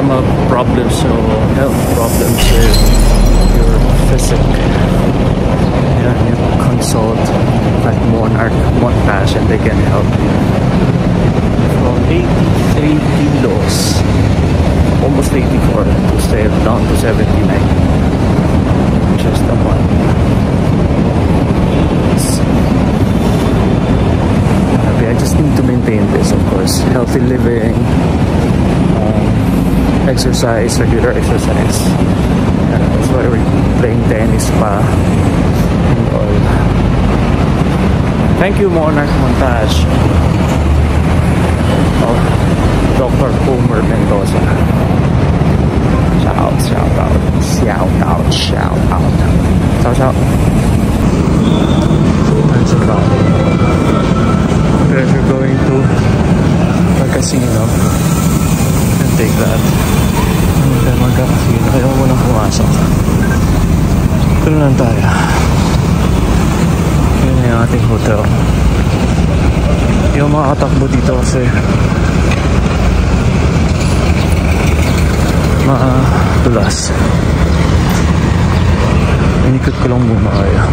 normal problems or health problems with your physique, you consult like Montage and they can help you. From 83 kilos, almost 84, to stay down to 79. Just a month. I just need to maintain this, of course. Healthy living, exercise, regular exercise. That's why we're playing tennis pa and all. Thank you, Monarch Montage. Oh, Dr. Homer Mendoza. Shout out. That's about it. If you're going to a casino, and take that. Hindi tayo magka-casino, ayaw mo nang pumasok. Tuloy lang tayo. Yun na yung ating hotel. Yung mga katakbo dito kasi madulas. Inikot ko lang muna kaya.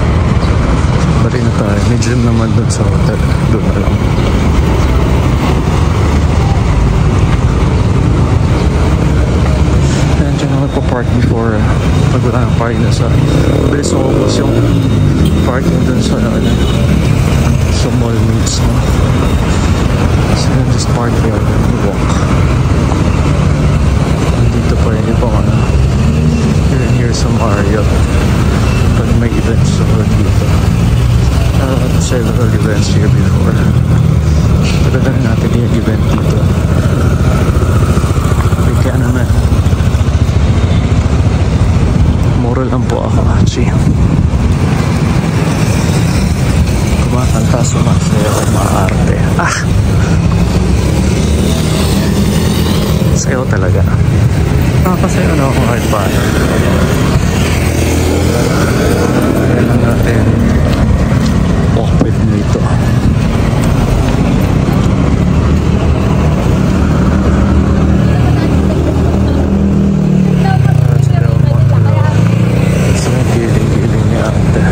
Bari na tayo. May gym naman dun sa hotel. Doon na lang. Ayan, dyan ako nagpa-park before. Pag wala ng parking na sa bilis mo ubos yung parking dun sa mall mismo. So just park here and walk. Dito pa rin yung mga here sa Mario. Pag may events sa dito. Several events here before. Pagdagan natin yung event dito. Kaya naman moral lang po ako actually. Kumakanta, sumasayaw, maarte. Sayaw talaga. Nakasayaw na ako kahit paano. Kaya lang natin walk with me ito. Sa giling-giling niya ate.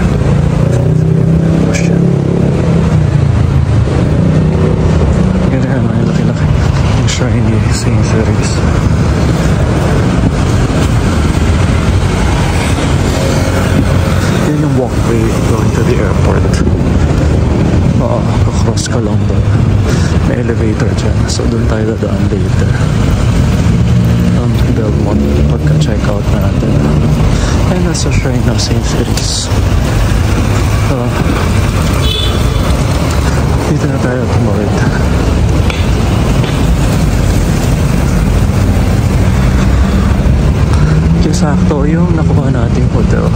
Ganyan, may laki-laki yung shrine ni St. Ceres. Yun yung walkway going to the airport. Kakross ka lang doon. May elevator dyan. So doon tayo dadaan later. Belmont pagka-check out natin. Ay, nasa shrine ng St. Ceres. Dito na tayo tumawid. Kaya sakto yung nakuha nating hotel.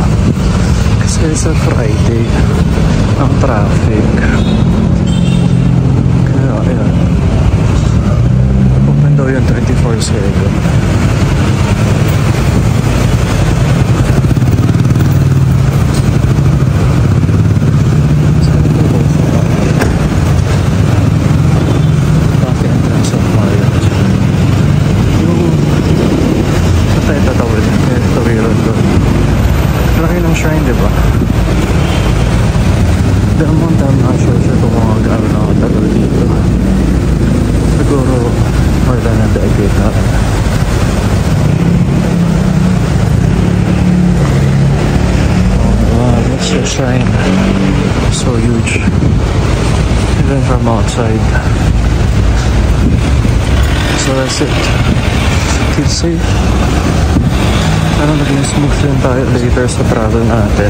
Kasi sa Friday ang traffic. Kaya ayan, open daw yung 24/7. Shrine, diba? Belmont, I'm not sure kung mga gano'n na katagal dito. Siguro more than a decade na. Oh wow, that's your shrine. So huge. Even from outside. So that's it. Keep safe. Parang naging smooth din tayo later sa travel natin.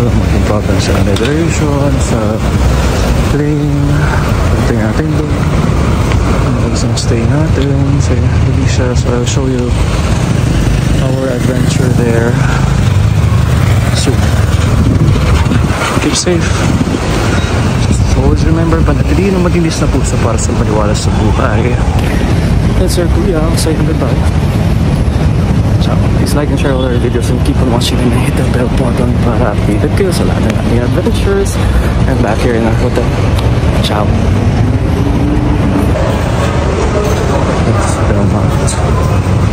Walang maging problem sa migration, sa plane. Pagdating natin doon. Ang stay natin sa Alicia. So I'll show you our adventure there soon. Keep safe. Just always remember, panatili ng matinis na puso para sa maliwalas sa buhay. That's our kuya. Excited na tayo. Please like and share all our videos and keep on watching and hit the bell button para updated kayo sa lahat ng ating adventures and back here in our hotel. Ciao! It's Belmont.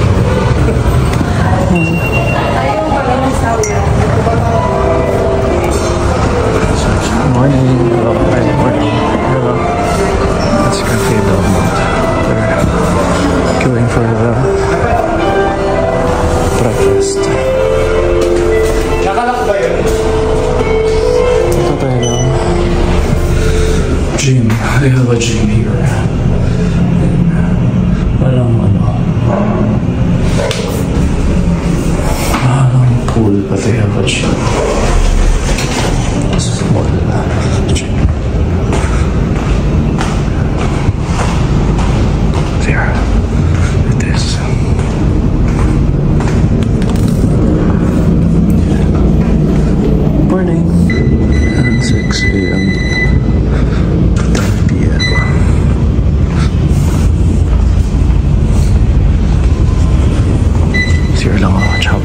very much. Small. There. It is. Morning. And 6 a.m. 10 p.m. Here lang ako, chop.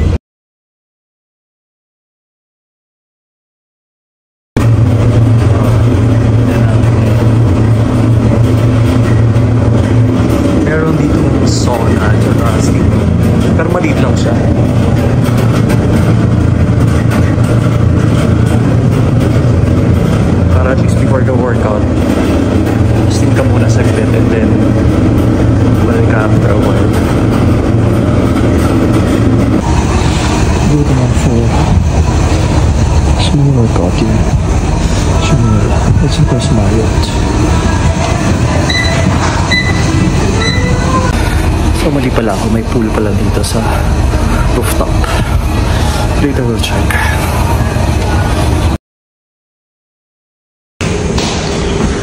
Meron dito sauna at steam. Pero maliit lang siya. Para at least before the workout, steam ka muna saglit and then balik ka after a while. Good enough for small workout here. Let's impress Marriott. So mali pala ako, may pool pala dito sa rooftop. Later we'll check.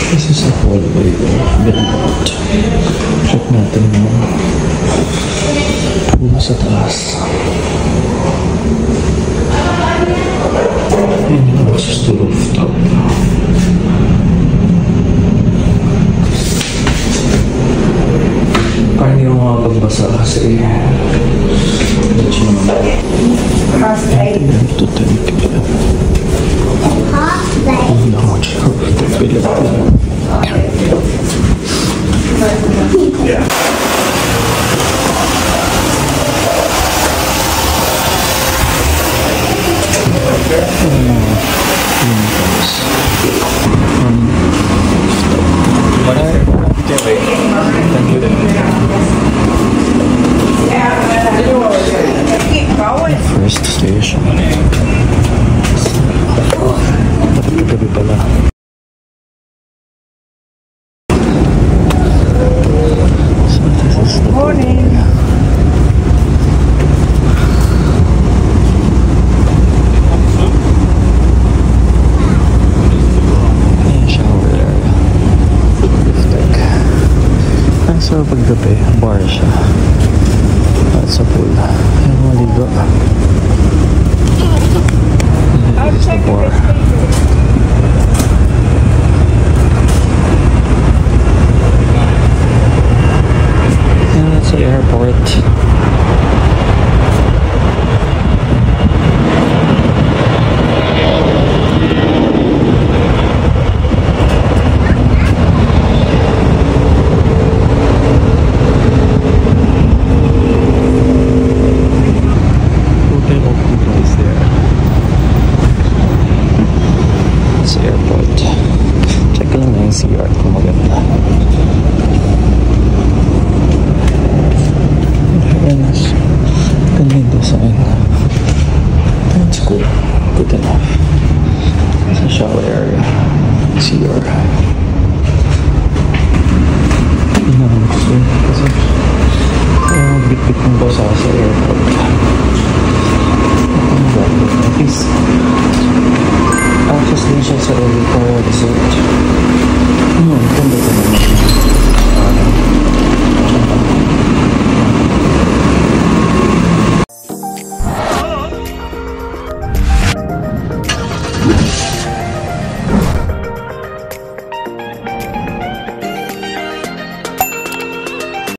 This is the hallway of Belmont. Check natin yung pool sa taas. And yung access to rooftop. Parang hindi ako makapagbasa kasi let's know. 10 to 10 p.m. Hindi ako mag-pilit po. Yeah. First station. Gabi pala. So this is the morning. Shower area. So paggabi, bar siya. At sa pool. Ayan, maligo. This is the bar. And that's the airport. CR kung maganda. Fairness, ganda yung design. That's good. Good enough. It's a shower area. CR. Hindi na gusto kasi bit-bit ng basa sa airport. At least access din siya sa resort. Ganda.